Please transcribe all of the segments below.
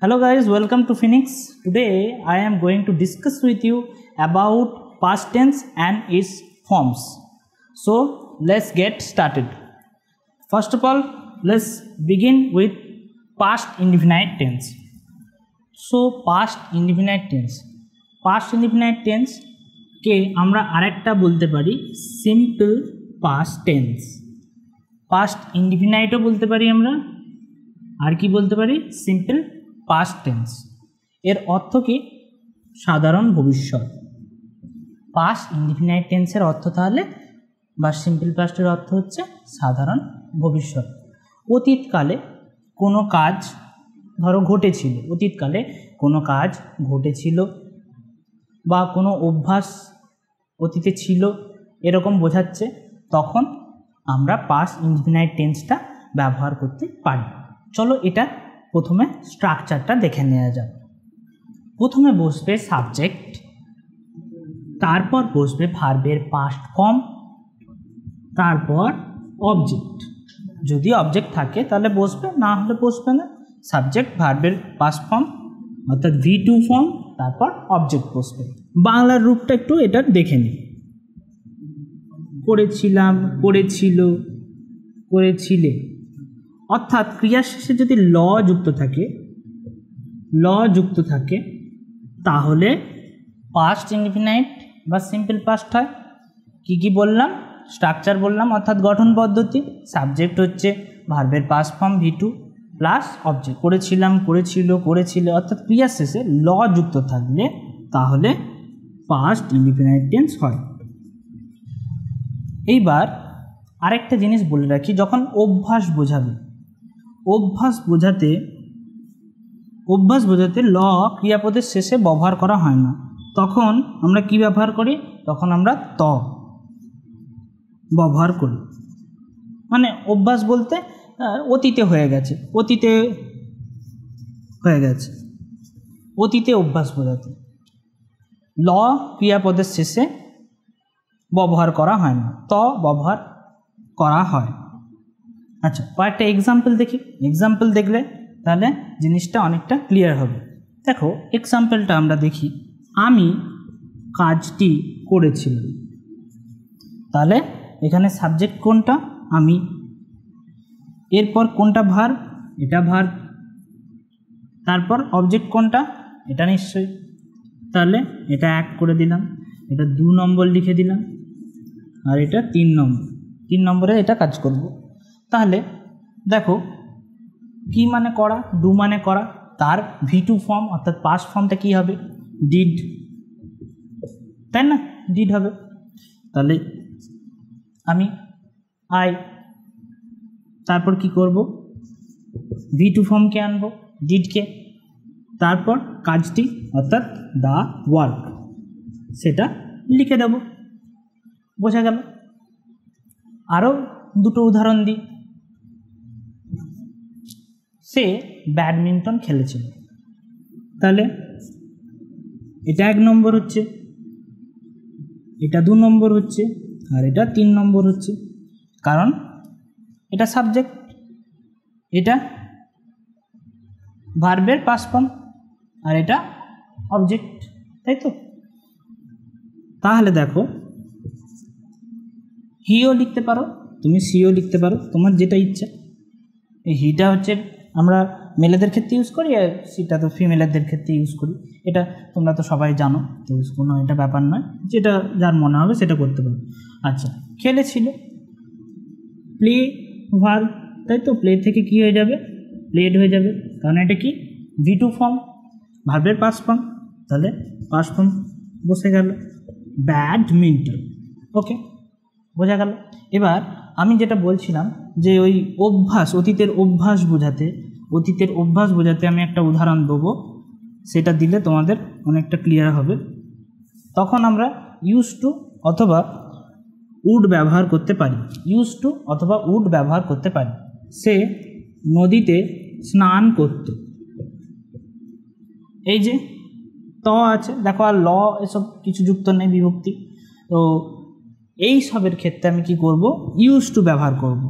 Hello guys, welcome to Phoenix. Today I am going to discuss with you about past tense and its forms. So let's get started. First of all, let's begin with past indefinite tense. So past indefinite tense के আমরা আরেকটা বলতে পারি simple past tense. Past indefinite বলতে পারি আমরা, আর কি বলতে পারি সিম্পল past tense. এর অর্থ কি? সাধারণ ভবিষ্যৎ। past indefinite tense এর অর্থ তাহলে বা সিম্পল পাস্টের অর্থ হচ্ছে সাধারণ ভবিষ্যৎ। অতীতকালে কোনো কাজ ধরো ঘটেছিল, অতীতকালে কোনো কাজ ঘটেছিল বা কোনো অভ্যাস অতীতে ছিল এরকম বোঝাচ্ছে, তখন আমরা past indefinite টেন্সটা ব্যবহার করতে পারি। চলো এটা প্রথমে স্ট্রাকচারটা দেখে নেওয়া যাক। প্রথমে বসবে সাবজেক্ট, তারপর বসবে ভার্বের পাস্ট ফর্ম, তারপর অবজেক্ট। যদি অবজেক্ট থাকে তাহলে বসবে, না হলে বসবে না। সাবজেক্ট, ভার্বের পাস্ট ফর্ম অর্থাৎ V2 ফর্ম, তারপর অবজেক্ট বসবে। বাংলার রূপটা একটু এটা দেখে নিই। করেছিলাম, করেছিল, করেছিলে। অর্থাৎ ক্রিয়ার শেষে যদি ল যুক্ত থাকে তাহলে পাস্ট ইনডিফিনাইট বা সিম্পল পাস্ট হয়। কি বললাম? স্ট্রাকচার বললাম, অর্থাৎ গঠন পদ্ধতি। সাবজেক্ট হচ্ছে ভার্বের past form V2 plus object. করেছিলাম, করেছিল, করেছিলে। অর্থাৎ ক্রিয়ার শেষে ল যুক্ত থাকলে তাহলে পাস্ট ইনডিফিনাইট টেন্স হয়। এইবার আরেকটা জিনিস বলে রাখি, যখন অভ্যাস বোঝাতে ল ক্রিয়াপদের শেষে ব্যবহার করা হয় না, তখন আমরা কি ব্যবহার করি? তখন আমরা ত ব্যবহার করি। মানে অভ্যাস বলতে অতীতে হয়ে গেছে, অতীতে অভ্যাস বোঝাতে ল ক্রিয়াপদের শেষে ব্যবহার করা হয় না, ত ব্যবহার করা হয়। আচ্ছা, কয়েকটা এক্সাম্পল দেখি। এক্সাম্পল দেখলে তাহলে জিনিসটা অনেকটা ক্লিয়ার হবে। দেখো এক্সাম্পলটা আমরা দেখি। আমি কাজটি করেছিলাম। তাহলে এখানে সাবজেক্ট কোনটা? আমি। এরপর কোনটা ভার্ব? এটা ভার্ব। তারপর অবজেক্ট কোনটা? এটা নিশ্চয়ই। তাহলে এটা 1 করে দিলাম, এটা 2 নম্বর লিখে দিলাম, আর এটা 3 নম্বর। 3 নম্বরে এটা কাজ করব। তাহলে দেখো কি মানে করা, ডু মানে করা, তার V2 ফর্ম অর্থাৎ পাস্ট ফর্মটা কি হবে? ডিড, তাই না? ডিড হবে। তাহলে আমি আই, তারপর কি করব? V2 ফর্মকে আনবো, ডিডকে, তারপর কাজটি অর্থাৎ দ্য ওয়ার্ক সেটা লিখে দেব। বোঝা গেল? আরও দুটো উদাহরণ দিই। সে ব্যাডমিন্টন খেলেছিল। তাহলে এটা 1 নম্বর হচ্ছে, এটা 2 নম্বর হচ্ছে, আর এটা 3 নম্বর হচ্ছে। কারণ এটা সাবজেক্ট, এটা ভার্বের পাস্ট ফর্ম, আর এটা অবজেক্ট, তাই তো? তাহলে দেখো হিও লিখতে পারো, তুমি সিও লিখতে পারো, তোমার যেটা ইচ্ছা। এই হিটা হচ্ছে আমরা মেলেদের ক্ষেত্রে ইউজ করি, আর সিটা তো ফিমেলেদের ক্ষেত্রে ইউজ করি। এটা তোমরা তো সবাই জানো, তো কোনো এটা ব্যাপার নয়, যেটা যার মনে হবে সেটা করতে পারো। আচ্ছা, খেলেছিল, প্লে ভার্ব, তাই তো? প্লে থেকে কি হয়ে যাবে? প্লেড হয়ে যাবে, কারণ এটা কি V2 ফর্ম, ভার্বের পাস্ট ফর্ম। তাহলে পাস্ট ফর্ম বসে গেল। ব্যাডমিন্টন, ওকে, বোঝা গেল। এবার আমি যেটা বলছিলাম যে ওই অভ্যাস, অতীতের অভ্যাস বোঝাতে আমি একটা উদাহরণ দেবো, সেটা দিলে তোমাদের অনেকটা ক্লিয়ার হবে। তখন আমরা ইউজ টু অথবা উড ব্যবহার করতে পারি। সে নদীতে স্নান করত। এই যে ত আছে, দেখো, আর ল এসব কিছু যুক্ত নেই, বিভক্তি। তো এই সবের ক্ষেত্রে আমি কি করব? ইউজ টু ব্যবহার করব।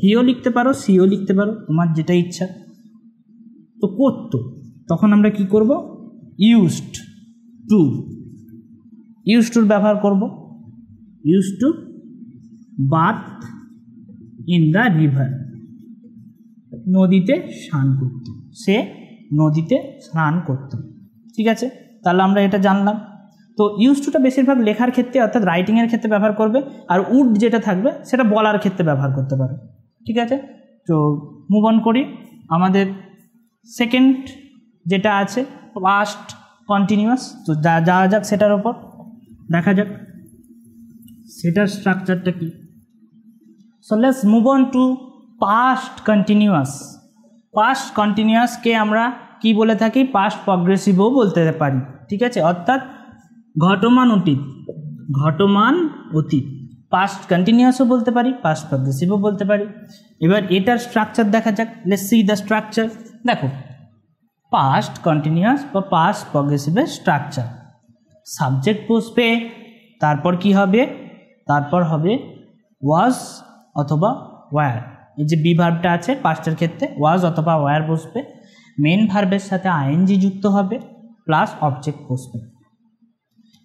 হিও লিখতে পারো, সিও লিখতে পারো, তোমার যেটা ইচ্ছা। তো করতো, তখন আমরা কি করব, ইউজড টুর ব্যবহার করব। Use to bath in the river, নদীতে স্নান করত, সে নদীতে স্নান করত। ঠিক আছে, তাহলে আমরা এটা জানলাম। তো ইউজ টুটা বেশিরভাগ লেখার ক্ষেত্রে অর্থাৎ রাইটিংয়ের ক্ষেত্রে ব্যবহার করবে, আর উড যেটা থাকবে সেটা বলার ক্ষেত্রে ব্যবহার করতে পারে। ঠিক আছে, তো মুভ অন করি। আমাদের সেকেন্ড যেটা আছে পাস্ট কন্টিনিউয়াস, তো যাওয়া যাক সেটার ওপর, দেখা যাক সেটার স্ট্রাকচারটা কি। So let's move on to past continuous. Past কন্টিনিউয়াসকে আমরা কি বলে থাকি, পাস্ট প্রগ্রেসিভও বলতে পারি। ঠিক আছে, অর্থাৎ ঘটমান অতীত। পাস্ট কন্টিনিউয়াসও বলতে পারি, পাস্ট প্রগ্রেসিভও বলতে পারি। এবার এটার স্ট্রাকচার দেখা যাক, লেটস সি দ্য স্ট্রাকচার। দেখো পাস্ট কন্টিনিউয়াস বা পাস্ট প্রগ্রেসিভের স্ট্রাকচার, সাবজেক্ট বসবে, তারপর কি হবে, তারপর হবে ওয়াজ অথবা ওয়্যার। এই যে বি ভার্বটা আছে পাস্টের ক্ষেত্রে ওয়াজ অথবা ওয়্যার বসবে, মেন ভার্বের সাথে আইএনজি যুক্ত হবে, প্লাস অবজেক্ট বসবে।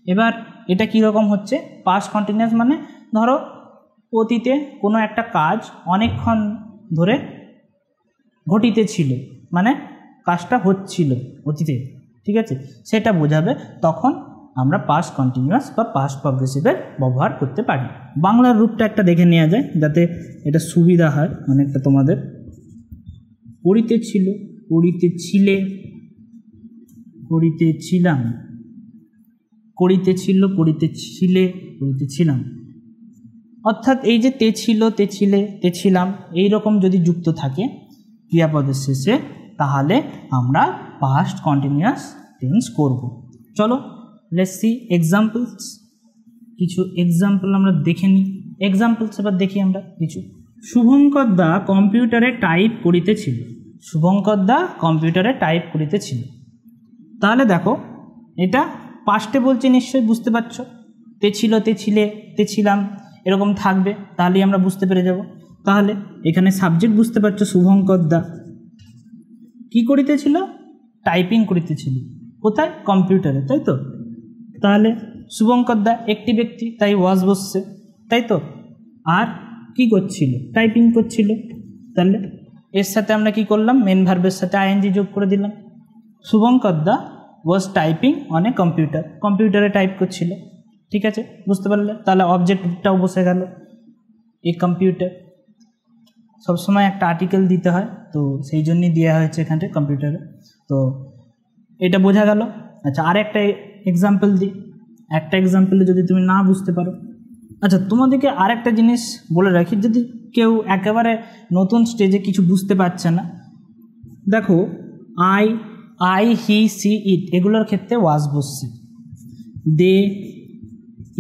এবার এটা কীরকম হচ্ছে, পাস্ট কন্টিনিউয়াস মানে ধরো অতীতে কোনো একটা কাজ অনেকক্ষণ ধরে ঘটিতেছিল, মানে কাজটা হচ্ছিল অতীতে। ঠিক আছে, সেটা বোঝাবে, তখন আমরা পাস্ট কন্টিনিউয়াস বা পাস্ট প্রগ্রেসিভের ব্যবহার করতে পারি। বাংলার রূপটা একটা দেখে নেওয়া যায় যাতে এটা সুবিধা হয় অনেকটা তোমাদের। পড়িতেছিল, পড়িতেছিলে, পড়িতেছিলাম, করিতেছিল, করিতেছিলে, করিতেছিলাম। অর্থাৎ এই যে তে ছিল, তে ছিলে, তে ছিলাম, এইরকম যদি যুক্ত থাকে ক্রিয়াপদের শেষে, তাহলে আমরা পাস্ট কন্টিনিউয়াস টেন্স করব। চলো লেটস সি এক্সাম্পলস। কিছু এক্সাম্পল আমরা দেখে নিই। এক্সাম্পলস এবার দেখি আমরা কিছু। শুভঙ্কর দা কম্পিউটারে টাইপ করিতেছিল, শুভঙ্কর দা কম্পিউটারে টাইপ করিতেছিল। তাহলে দেখো এটা পাস্টে বলছে, নিশ্চয়ই বুঝতে পারছো, তে ছিল, তে ছিলে, তে ছিলাম, এরকম থাকবে, তাহলেই আমরা বুঝতে পেরে যাব। তাহলে এখানে সাবজেক্ট বুঝতে পারছো, শুভঙ্কর দা কী করিতেছিল, টাইপিং করিতেছিল, কোথায়, কম্পিউটারে, তাই তো। তাহলে শুভঙ্কর দা একটি ব্যক্তি, তাই ওয়াজ বসছে, তাই তো। আর কি করছিল, টাইপিং করছিল, তাহলে এর সাথে আমরা কি করলাম, মেন ভার্বের সাথে আইএনজি যোগ করে দিলাম। শুভঙ্কর দা ওয়াজ টাইপিং অন এ কম্পিউটার, কম্পিউটারে টাইপ করছিল। ঠিক আছে, বুঝতে পারলে, তাহলে অবজেক্টটাও বসে গেল। এই কম্পিউটার সবসময় একটা আর্টিকেল দিতে হয়, তো সেই জন্যই দেওয়া হয়েছে এখানে কম্পিউটারে। তো এটা বোঝা গেল। আচ্ছা, আর একটা এক্সাম্পল দিই। একটা এক্সাম্পলে যদি তুমি না বুঝতে পারো, আচ্ছা তোমাদেরকে আর একটা জিনিস বলে রাখি, যদি কেউ একেবারে নতুন স্টেজে কিছু বুঝতে পারছে না, দেখো আই হি সি ইট এগুলোর ক্ষেত্রে ওয়াজ বসছে, দে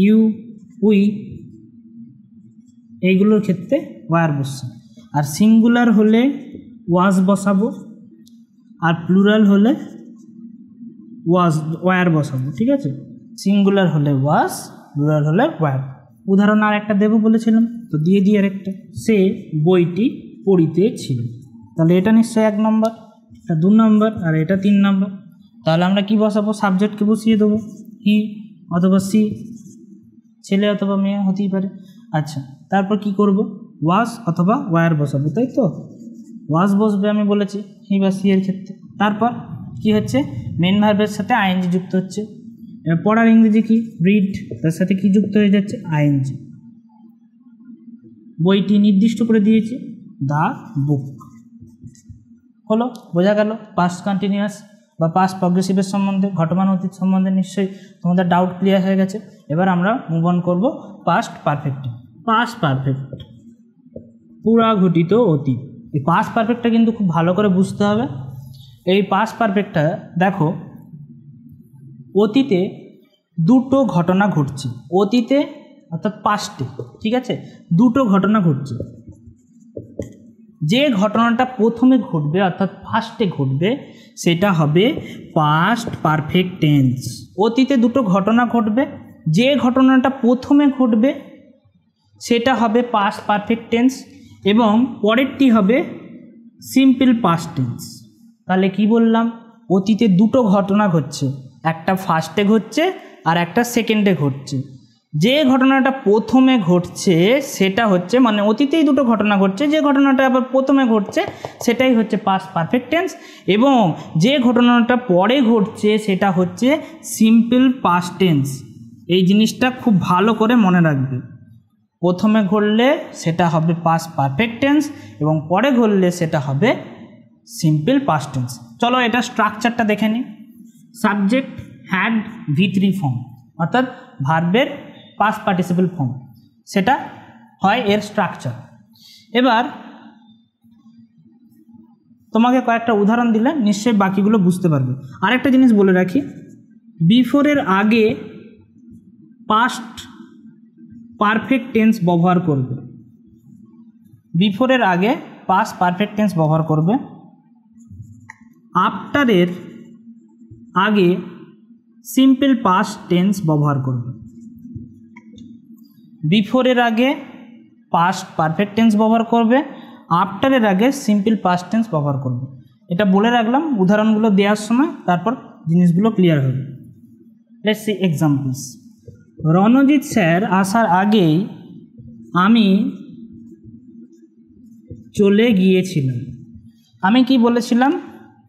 ইউ উই এইগুলোর ক্ষেত্রে ওয়ার বসছে। আর সিঙ্গুলার হলে ওয়াজ বসাবো, আর প্লুরাল হলে ওয়ার বসাবো। ঠিক আছে, সিঙ্গুলার হলে ওয়াজ, প্লুরাল হলে ওয়ার। উদাহরণ আর একটা দেবো বলেছিলাম, তো দিয়ে দিই আর একটা, সে বইটি পড়িতেছিল। তাহলে এটা নিশ্চয়ই 1 নম্বর, এটা 2 নম্বর, আর এটা 3 নম্বর। তাহলে আমরা কি বসাবো, সাবজেক্টকে বসিয়ে দেবো, হি অথবা সি, ছেলে অথবা মেয়ে হতেই পারে। আচ্ছা, তারপর কি করব, ওয়াজ অথবা ওয়ার বসাবো, তাই তো। ওয়াজ বসবে আমি বলেছি হি বা সি এর ক্ষেত্রে। তারপর কি হচ্ছে, মেন ভার্বের সাথে আইএনজি যুক্ত হচ্ছে। এবার পড়ার ইংরেজি কি, রিড, তার সাথে কি যুক্ত হয়ে যাচ্ছে, আইএনজি। বইটি নির্দিষ্ট করে দিয়েছি, দ্য বুক। হলো, বোঝা গেল পাস্ট কন্টিনিউয়াস বা পাস্ট প্রগ্রেসিভের সম্বন্ধে, ঘটমান অতীত সম্বন্ধে নিশ্চয়ই তোমাদের ডাউট ক্লিয়ার হয়ে গেছে। এবার আমরা মুভ অন করবো পাস্ট পারফেক্ট। পাস্ট পারফেক্ট পুরা ঘটিত অতীত। এই পাস্ট পারফেক্টটা কিন্তু খুব ভালো করে বুঝতে হবে। এই পাস্ট পারফেক্টটা দেখো, অতীতে দুটো ঘটনা ঘটছে, অতীতে অর্থাৎ পাস্টে। ঠিক আছে, দুটো ঘটনা ঘটছে। যে ঘটনাটা প্রথমে ঘটবে অর্থাৎ ফার্স্টে ঘটবে সেটা হবে পাস্ট পারফেক্ট টেন্স। অতীতে দুটো ঘটনা ঘটবে, যে ঘটনাটা প্রথমে ঘটবে সেটা হবে পাস্ট পারফেক্ট টেন্স, এবং পরেরটি হবে সিম্পল পাস্ট টেন্স। তাহলে কি বললাম, অতীতে দুটো ঘটনা ঘটছে, একটা ফার্স্টে ঘটছে আর একটা সেকেন্ডে ঘটছে। যে ঘটনাটা প্রথমে ঘটছে সেটা হচ্ছে, মানে অতীতেই দুটো ঘটনা ঘটছে, যে ঘটনাটা আবার প্রথমে ঘটছে সেটাই হচ্ছে পাস্ট পারফেক্ট টেন্স, এবং যে ঘটনাটা পরে ঘটছে সেটা হচ্ছে সিম্পল পাস্ট টেন্স। এই জিনিসটা খুব ভালো করে মনে রাখবে, প্রথমে ঘটলে সেটা হবে পাস্ট পারফেক্ট টেন্স এবং পরে ঘটলে সেটা হবে সিম্পল পাস্ট টেন্স। চলো এটা স্ট্রাকচারটা দেখে নিই। সাবজেক্ট হ্যাড V3 ফর্ম, অর্থাৎ ভার্বের পাস্ট পার্টিসিপল ফর্ম, সেটা হয় এর স্ট্রাকচার। এবার তোমাকে কয়েকটা উদাহরণ দিলে নিশ্চয়ই বাকিগুলো বুঝতে পারবে। আরেকটা জিনিস বলে রাখি, বিফোরের আগে পাস্ট পারফেক্ট টেন্স ব্যবহার করবে, বিফোরের আগে পাস্ট পারফেক্ট টেন্স ব্যবহার করবে, আফটারের আগে সিম্পল পাস্ট টেন্স ব্যবহার করবে। বিফোরের আগে পাস্ট পারফেক্ট টেন্স ব্যবহার করবে, আফটারের আগে সিম্পল পাস্ট টেন্স ব্যবহার করবে। এটা বলে রাখলাম উদাহরণগুলো দেওয়ার সময়, তারপর জিনিসগুলো ক্লিয়ার হবে। Let's see examples. Ranjit sir আসার আগেই আমি চলে গিয়েছিলাম। আমি কি বলেছিলাম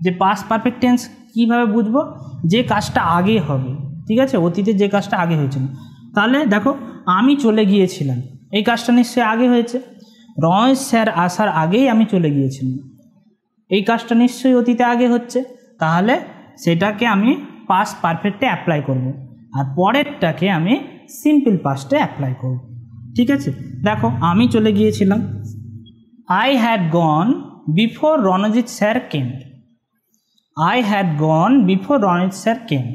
যে পাস্ট পারফেক্ট টেন্স কীভাবে বুঝবো, যে কাজটা আগে হবে, ঠিক আছে, অতীতে যে কাজটা আগে হয়েছিল। তাহলে দেখো, আমি চলে গিয়েছিলাম, এই কাজটা নিশ্চয়ই আগে হয়েছে। রণজিৎ স্যার আসার আগেই আমি চলে গিয়েছিলাম, এই কাজটা নিশ্চয়ই অতীতে আগে হচ্ছে, তাহলে সেটাকে আমি পাস্ট পারফেক্টে অ্যাপ্লাই করব, আর পরেরটাকে আমি সিম্পল পাস্টে অ্যাপ্লাই করব। ঠিক আছে, দেখো আমি চলে গিয়েছিলাম, I had gone before Ranjit sir came. I had gone before Ranjit sir came.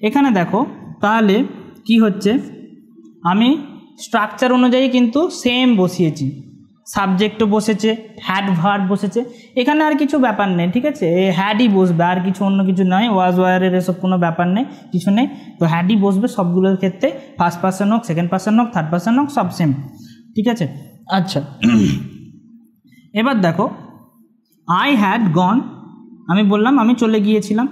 এখানে দেখো তাহলে কি হচ্ছে, আমি স্ট্রাকচার অনুযায়ী কিন্তু সেম বসিয়েছি, সাবজেক্টও বসেছে, হ্যাড ভার্ব বসেছে, এখানে আর কিছু ব্যাপার নেই, ঠিক আছে, হ্যাডই বসবে, আর কিছু অন্য কিছু নয়, ওয়াজ ওয়ারের এসব কোনো ব্যাপার নেই, কিছু নেই, তো হ্যাডই বসবে সবগুলোর ক্ষেত্রে, ফার্স্ট পার্সন হোক, সেকেন্ড পার্সন হোক, থার্ড পার্সন হোক, সব সেম, ঠিক আছে। আচ্ছা, এবার দেখো আই হ্যাড গন, আমি বললাম আমি চলে গিয়েছিলাম,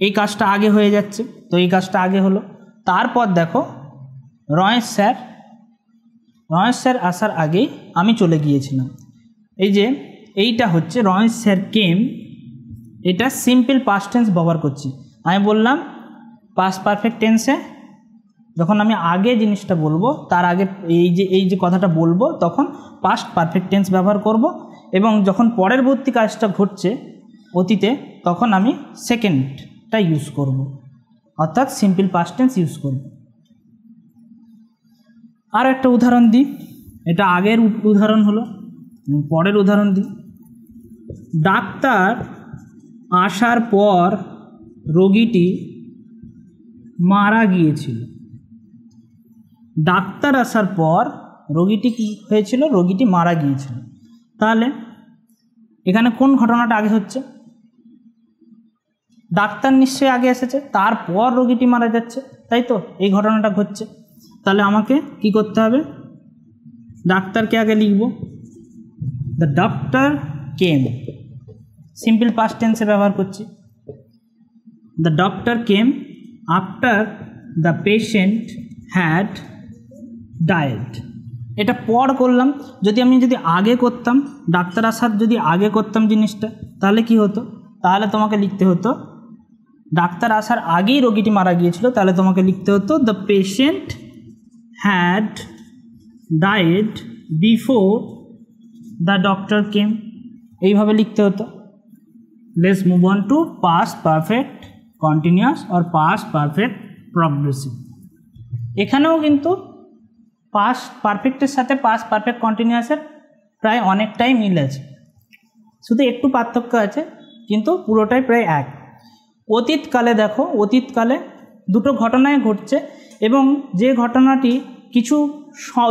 এই কাজটা আগে হয়ে যাচ্ছে, তো এই কাজটা আগে হলো। তারপর দেখো রণজিৎ স্যার আসার আগেই আমি চলে গিয়েছিলাম, এই যে এইটা হচ্ছে রণজিৎ স্যার কেম, এটা সিম্পল পাস্ট টেন্স ব্যবহার করছি। আমি বললাম পাস্ট পারফেক্ট টেন্সে যখন আমি আগে জিনিসটা বলবো, তার আগে এই যে কথাটা বলবো, তখন পাস্ট পারফেক্ট টেন্স ব্যবহার করব, এবং যখন পরবর্তী কাজটা ঘটছে অতীতে, তখন আমি সেকেন্ডটা ইউজ করব, অর্থাৎ সিম্পল পাস্ট টেন্স ইউজ করব। আর একটা উদাহরণ দিই, এটা আগের উদাহরণ হলো, পরের উদাহরণ দিই। ডাক্তার আসার পর রোগীটি মারা গিয়েছিল। ডাক্তার আসার পর রোগীটি কী হয়েছিল, রোগীটি মারা গিয়েছিল। তাহলে এখানে কোন ঘটনাটা আগে হচ্ছে, ডাক্তার নিশ্চয়ই আগে এসেছে, তারপর রোগীটি মারা যাচ্ছে, তাই তো, এই ঘটনাটা ঘটছে। তাহলে আমাকে কি করতে হবে, ডাক্তারকে আগে লিখব, the doctor came, simple past টেন্সে ব্যবহার করছি। The doctor came after the patient had died. এটা পর করলাম, আমি যদি আগে করতাম, ডাক্তার আসার যদি আগে করতাম জিনিসটা, তাহলে কি হতো, তাহলে তোমাকে লিখতে হতো ডাক্তার আসার আগেই রোগীটি মারা গিয়েছিল, তাহলে তোমাকে লিখতে হতো the patient had died before the doctor came, এইভাবে লিখতে হতো। Let's move on to past perfect continuous or past perfect progressive. এখানেও কিন্তু পাস্ট পারফেক্টের সাথে পাস্ট পারফেক্ট কন্টিনিউয়াসের প্রায় অনেকটাই মিল আছে, শুধু একটু পার্থক্য আছে, কিন্তু পুরোটাই প্রায় এক। অতীতকালে দেখো, অতীতকালে দুটো ঘটনাই ঘটছে, এবং যে ঘটনাটি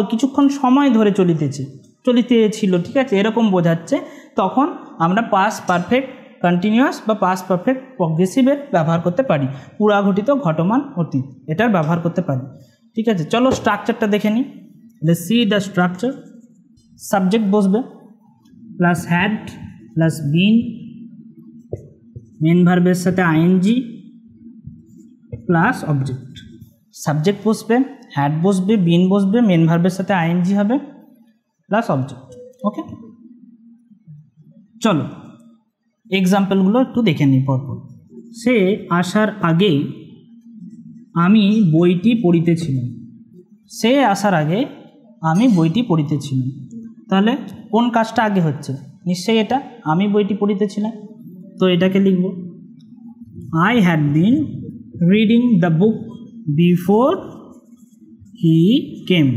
কিছুক্ষণ সময় ধরে চলিতেছিল, ঠিক আছে, এরকম বোঝাচ্ছে, তখন আমরা পাস্ট পারফেক্ট কন্টিনিউয়াস বা পাস্ট পারফেক্ট প্রগ্রেসিভের ব্যবহার করতে পারি, পুরাঘটিত ঘটমান অতীত এটার ব্যবহার করতে পারি। ঠিক আছে, চলো স্ট্রাকচারটা দেখে নিই। Let's see the structure. Subject বসবে plus had plus been main ভার্বের সাথে আইএনজি প্লাস অবজেক্ট, সাবজেক্ট বসবে, হ্যাড বসবে, বিন বসবে, মেন ভার্বের সাথে আইএনজি হবে প্লাস অবজেক্ট। ওকে, চলো এক্সাম্পলগুলো একটু দেখে নিই পরপর। সে আসার আগেই আমি বইটি পড়িতেছিলাম। সে আসার আগে আমি বইটি পড়িতেছিলাম, তাহলে কোন কাজটা আগে হচ্ছে? নিশ্চয়ই এটা, আমি বইটি পড়িতেছিলাম। তো এটাকে লিখব I had been reading the book before he came.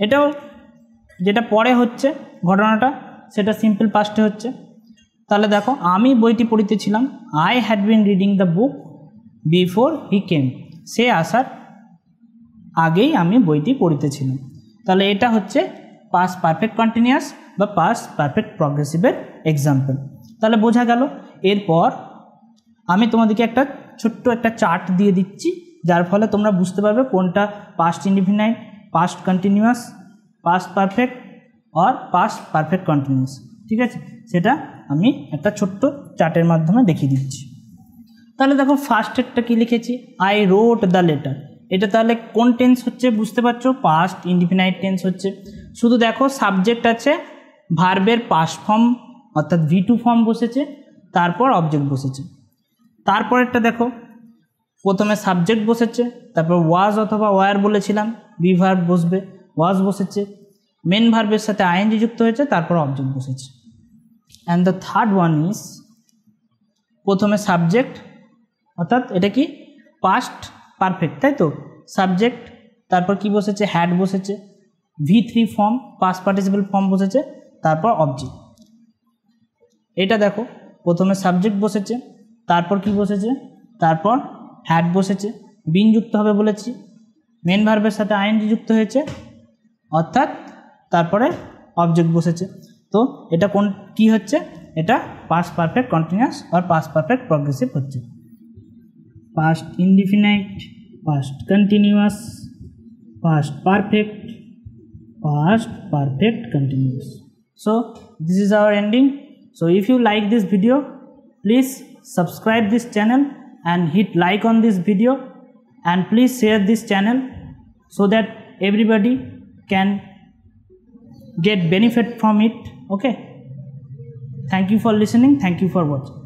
এটাও যেটা পরে হচ্ছে ঘটনাটা সেটা সিম্পল পাস্টে হচ্ছে। তাহলে দেখো আমি বইটি পড়িতেছিলাম, I had been reading the book before he came, সে আসার আগেই আমি বইটি পড়িতেছিলাম। তাহলে এটা হচ্ছে পাস্ট পারফেক্ট কন্টিনিউয়াস বা পাস্ট পারফেক্ট প্রগ্রেসিভের এক্সাম্পল। তাহলে বোঝা গেল। এরপর আমি তোমাদেরকে একটা ছোট্ট একটা চার্ট দিয়ে দিচ্ছি, যার ফলে তোমরা বুঝতে পারবে কোনটা past indefinite, past continuous, past perfect আর পাস্ট পারফেক্ট কন্টিনিউয়াস। ঠিক আছে, সেটা আমি একটা ছোট্ট চার্টের মাধ্যমে দেখিয়ে দিচ্ছি। তাহলে দেখো ফার্স্টেরটা কী লিখেছি, আই রোট দ্য লেটার। এটা তাহলে কোন টেন্স হচ্ছে বুঝতে পারছো? পাস্ট ইনডিফিনাইট টেন্স হচ্ছে। শুধু দেখো সাবজেক্ট আছে, ভার্বের পাস্ট ফর্ম অর্থাৎ V2 ফর্ম বসেছে, তারপর অবজেক্ট বসেছে। তারপরেরটা দেখো, প্রথমে সাবজেক্ট বসেছে, তারপর ওয়াজ অথবা ওয়ার বলেছিলাম, বি ভার্ব বসবে, ওয়াজ বসেছে, মেন ভার্বের সাথে আইএনজি যুক্ত হয়েছে, তারপর অবজেক্ট বসেছে। And the third one is, প্রথমে সাবজেক্ট অর্থাৎ এটা কি পাস্ট পারফেক্ট, তাই তো? সাবজেক্ট, তারপর কি বসেছে? হ্যাড বসেছে, V3 form past participle form বসেছে, তারপর অবজেক্ট। এটা দেখো প্রথমে সাবজেক্ট বসেছে, তারপর কি বসেছে? তারপর হ্যাড বসেছে, বিন যুক্ত হবে বলেছি, মেন ভার্বের সাথে আইএনজি যুক্ত হয়েছে অর্থাৎ তারপরে অবজেক্ট বসেছে। তো এটা কোন কি হচ্ছে? এটা পাস্ট পারফেক্ট কন্টিনিউয়াস আর পাস্ট পারফেক্ট প্রগ্রেসিভ হচ্ছে। Past indefinite, past continuous, past perfect, past perfect continuous. So this is our ending. So if you like this video, please subscribe this channel and hit like on this video, and please share this channel so that everybody can get benefit from it. Okay, thank you for listening, thank you for watching.